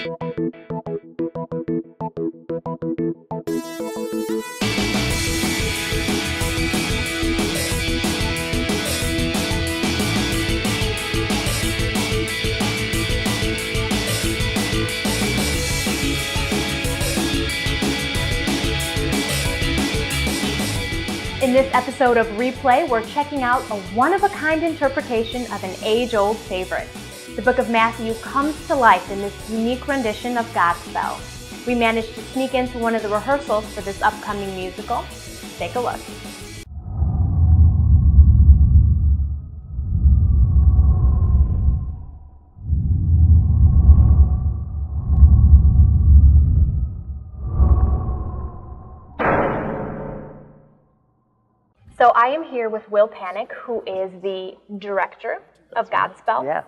In this episode of Replay, we're checking out a one-of-a-kind interpretation of an age-old favorite. The book of Matthew comes to life in this unique rendition of Godspell. We managed to sneak into one of the rehearsals for this upcoming musical. Take a look. So I am here with Will Panic, who is the director of Godspell. Yeah.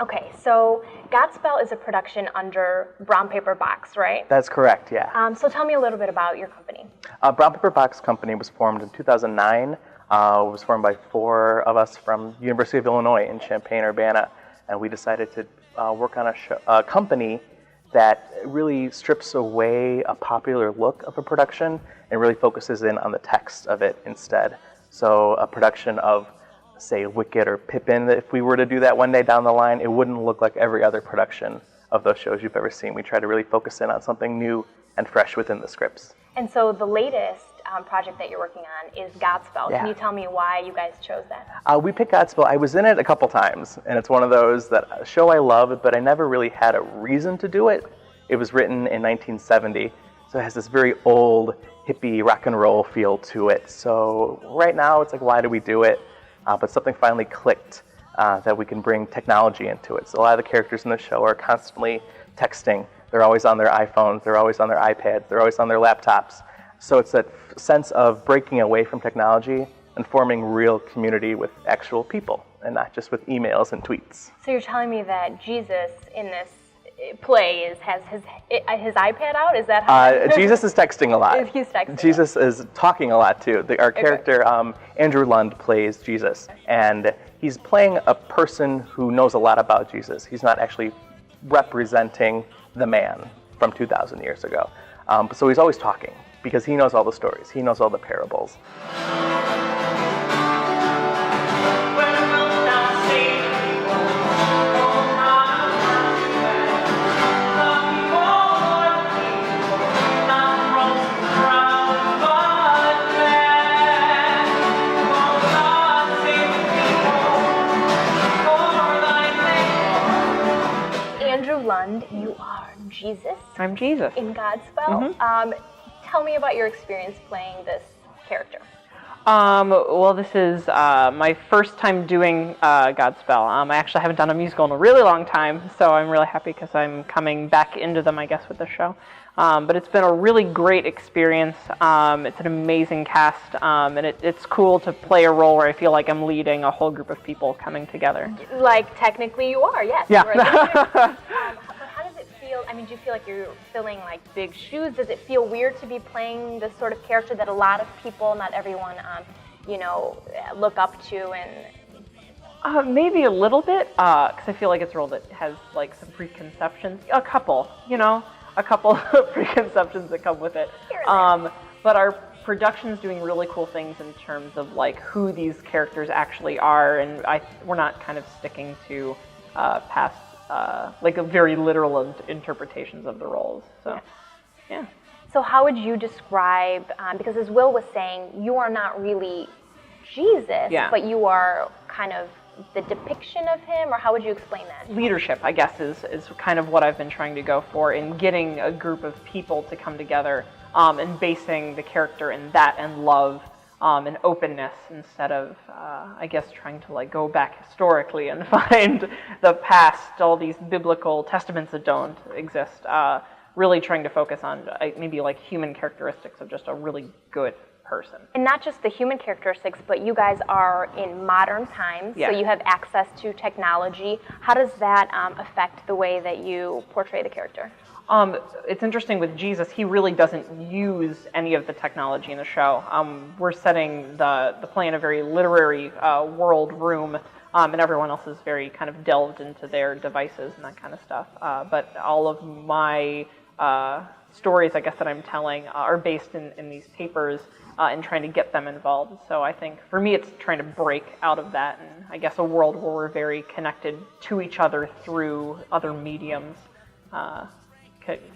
Okay, so Godspell is a production under Brown Paper Box, right? That's correct, yeah. So tell me a little bit about your company. Brown Paper Box Company was formed in 2009. It was formed by 4 of us from University of Illinois in Champaign-Urbana, and we decided to work on a company that really strips away a popular look of a production and really focuses in on the text of it instead. So a production of, say, Wicked or Pippin, if we were to do that one day down the line, it wouldn't look like every other production of those shows you've ever seen. We try to really focus in on something new and fresh within the scripts. And so the latest project that you're working on is Godspell. Yeah. Can you tell me why you guys chose that? We picked Godspell. I was in it a couple times, and it's one of those that a show I love, but I never really had a reason to do it. It was written in 1970, so it has this very old, hippie rock and roll feel to it. So right now, it's like, why do we do it? But something finally clicked that we can bring technology into it. So a lot of the characters in the show are constantly texting. They're always on their iPhones. They're always on their iPads. They're always on their laptops. So it's that sense of breaking away from technology and forming real community with actual people, and not just with emails and tweets. So you're telling me that Jesus in this play has his iPad out? Is that how? Jesus is texting a lot. He's texting. Jesus is talking a lot too. Our character, Andrew Lund, plays Jesus, and he's playing a person who knows a lot about Jesus. He's not actually representing the man from 2,000 years ago. So he's always talking because he knows all the stories. He knows all the parables. You are Jesus. I'm Jesus. In Godspell. Mm-hmm. Tell me about your experience playing this character. Well, this is my first time doing Godspell. I actually haven't done a musical in a really long time, so I'm really happy because I'm coming back into them, I guess, with the show. But it's been a really great experience. It's an amazing cast, and it's cool to play a role where I feel like I'm leading a whole group of people coming together. Like, technically you are, yes. Yeah. How does it feel? I mean, do you feel like you're filling, like, big shoes? Does it feel weird to be playing this sort of character that a lot of people, not everyone, look up to? And maybe a little bit, because I feel like it's a role that has, like, some preconceptions. A couple of preconceptions that come with it. But our production's doing really cool things in terms of, like, who these characters actually are, and we're not kind of sticking to past, like, a very literal interpretations of the roles. So, yeah. So how would you describe, because as Will was saying, you are not really Jesus, but you are kind of the depiction of him, or how would you explain that? Leadership, I guess, is kind of what I've been trying to go for in getting a group of people to come together and basing the character in that and love and openness instead of, I guess, trying to, like, go back historically and find the past, all these biblical testaments that don't exist. Really trying to focus on maybe, like, human characteristics of just a really good person. And not just the human characteristics, but you guys are in modern times, so you have access to technology. How does that affect the way that you portray the character? It's interesting with Jesus, he really doesn't use any of the technology in the show. We're setting the play in a very literary world room and everyone else is very kind of delved into their devices and that kind of stuff. But all of my stories, I guess, that I'm telling are based in these papers and trying to get them involved. So I think for me, it's trying to break out of that, and I guess a world where we're very connected to each other through other mediums,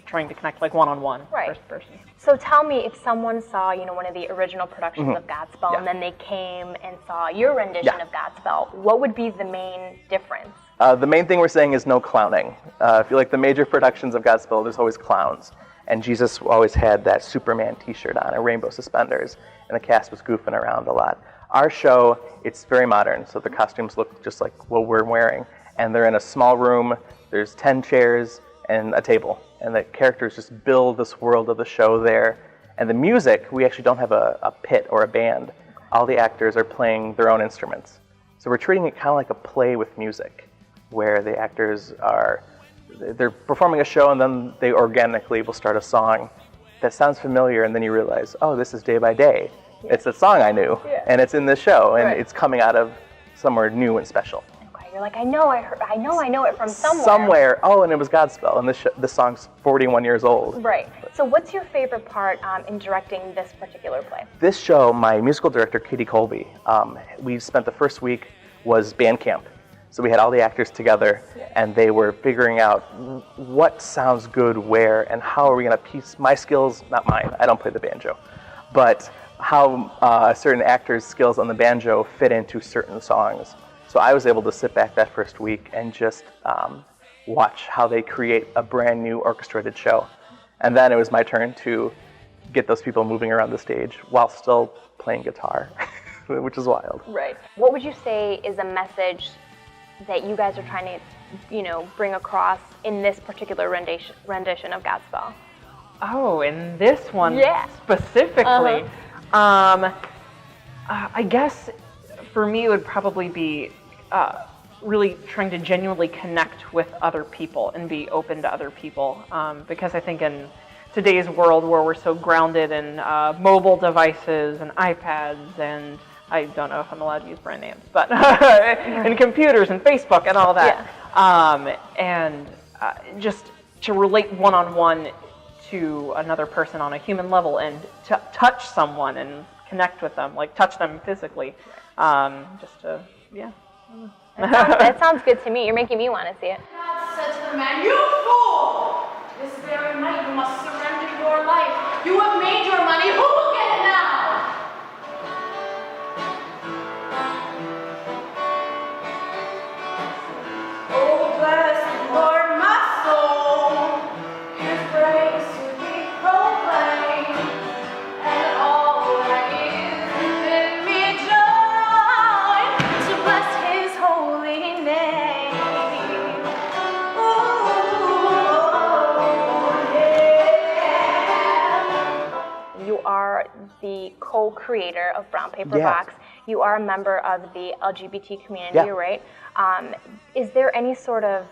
trying to connect like one-on-one, first person. So tell me, if someone saw, one of the original productions of Godspell, and then they came and saw your rendition of Godspell, what would be the main difference? The main thing we're saying is no clowning. If you like the major productions of Godspell, there's always clowns. And Jesus always had that Superman t-shirt on and rainbow suspenders, and the cast was goofing around a lot. Our show, it's very modern, so the costumes look just like what we're wearing. And they're in a small room, there's 10 chairs and a table. And the characters just build this world of the show there. And the music, we actually don't have a pit or a band. All the actors are playing their own instruments. So we're treating it kind of like a play with music, where the actors they're performing a show, and then they organically will start a song that sounds familiar, and then you realize, oh, this is Day by Day. Yeah. It's a song I knew, and it's in this show, and it's coming out of somewhere new and special. Okay, you're like, I know it from somewhere. Somewhere. Oh, and it was Godspell, and this song's 41 years old. Right. So what's your favorite part in directing this particular play? This show, my musical director, Katie Colby, we spent the first week was band camp. So we had all the actors together, and they were figuring out what sounds good where, and how are we going to piece my skills, not mine, I don't play the banjo, but how certain actors' skills on the banjo fit into certain songs. So I was able to sit back that first week and just watch how they create a brand new orchestrated show. And then it was my turn to get those people moving around the stage while still playing guitar, which is wild. Right. What would you say is a message that you guys are trying to, bring across in this particular rendition of Godspell? Oh, in this one specifically, I guess for me it would probably be really trying to genuinely connect with other people and be open to other people, because I think in today's world where we're so grounded in mobile devices and iPads and I don't know if I'm allowed to use brand names, but and computers and Facebook and all that. Just to relate one-on-one to another person on a human level and to touch someone and connect with them, like touch them physically. That sounds good to me. You're making me want to see it. God said to the man, "You fool! This very night you must surrender your life. You have made your money. Who will get it now?" The co-creator of Brown Paper Box. You are a member of the LGBT community, right? Is there any sort of,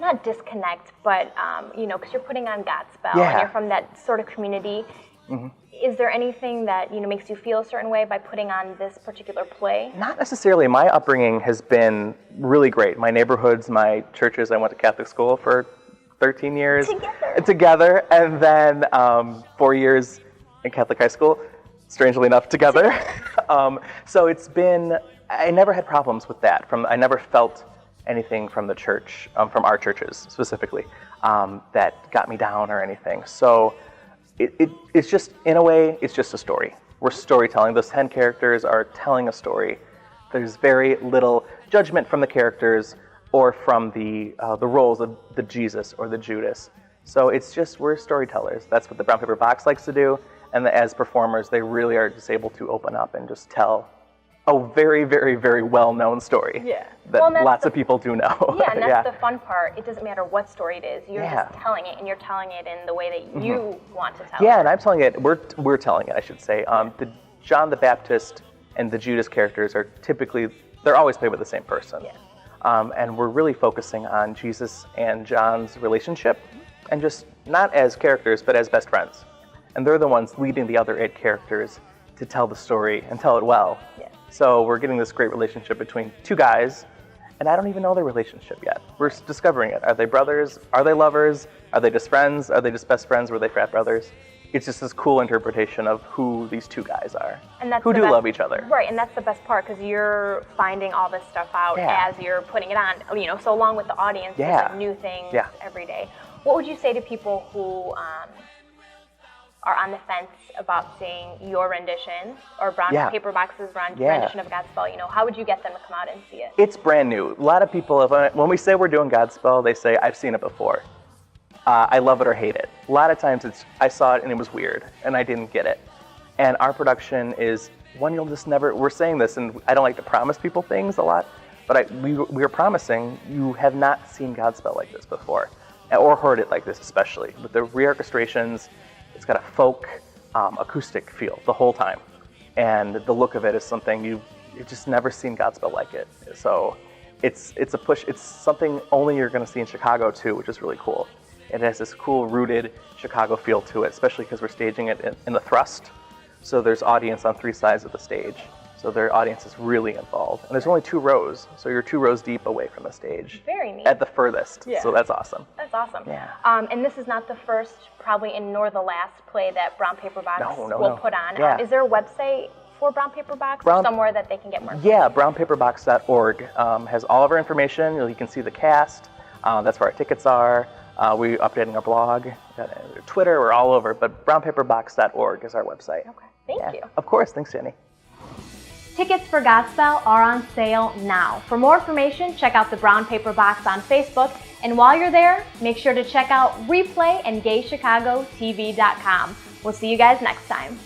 not disconnect, but, because you're putting on Godspell and you're from that sort of community, is there anything that, makes you feel a certain way by putting on this particular play? Not necessarily. My upbringing has been really great. My neighborhoods, my churches, I went to Catholic school for 13 years. Together. And then 4 years in Catholic high school, strangely enough, together. So it's been, I never had problems with that. I never felt anything from the church, from our churches specifically, that got me down or anything. So it's just, in a way, it's just a story. We're storytelling. Those 10 characters are telling a story. There's very little judgment from the characters or from the roles of the Jesus or the Judas. So it's just, we're storytellers. That's what the Brown Paper Box likes to do. And as performers, they really are just able to open up and just tell a very, very, very well-known story that lots of people do know. Yeah, and that's the fun part. It doesn't matter what story it is. You're just telling it, and you're telling it in the way that you want to tell it. Yeah, and I'm telling it, we're telling it, I should say. The John the Baptist and the Judas characters are typically, they're always played with the same person. And we're really focusing on Jesus and John's relationship, and just not as characters, but as best friends. And they're the ones leading the other 8 characters to tell the story and tell it well. Yeah. So we're getting this great relationship between two guys, and I don't even know their relationship yet. We're discovering it. Are they brothers? Are they lovers? Are they just friends? Are they just best friends? Were they frat brothers? It's just this cool interpretation of who these two guys are, And that's who the do best- love each other. Right, and that's the best part because you're finding all this stuff out Yeah. as you're putting it on. So along with the audience, Yeah. different new things Yeah. every day. What would you say to people who are on the fence about seeing your rendition or Brown Yeah. Paper Box's Yeah. rendition of Godspell? How would you get them to come out and see it? It's brand new. A lot of people, when we say we're doing Godspell, they say, I've seen it before. I love it or hate it. A lot of times I saw it and it was weird and I didn't get it. And our production is one you'll just never, we're saying this and I don't like to promise people things a lot, but we are promising you have not seen Godspell like this before or heard it like this especially. With the reorchestrations, it's got a folk acoustic feel the whole time. And the look of it is something you've just never seen Godspell like it. So it's a push, it's something only you're gonna see in Chicago too, which is really cool. It has this cool rooted Chicago feel to it, especially because we're staging it in the thrust. So there's audience on three sides of the stage. So their audience is really involved. And there's only 2 rows, so you're 2 rows deep away from the stage. Very neat. At the furthest, Yeah. so that's awesome. That's awesome. Yeah. And this is not the first, probably, nor the last play that Brown Paper Box will put on. Yeah. Is there a website for Brown Paper Box or somewhere that they can get more? Yeah, brownpaperbox.org has all of our information. You can see the cast. That's where our tickets are. We're updating our blog, Twitter, we're all over, but brownpaperbox.org is our website. Okay, thank you. Of course, thanks, Jenny. Tickets for Godspell are on sale now. For more information, check out the Brown Paper Box on Facebook. And while you're there, make sure to check out Replay and GayChicagoTV.com. We'll see you guys next time.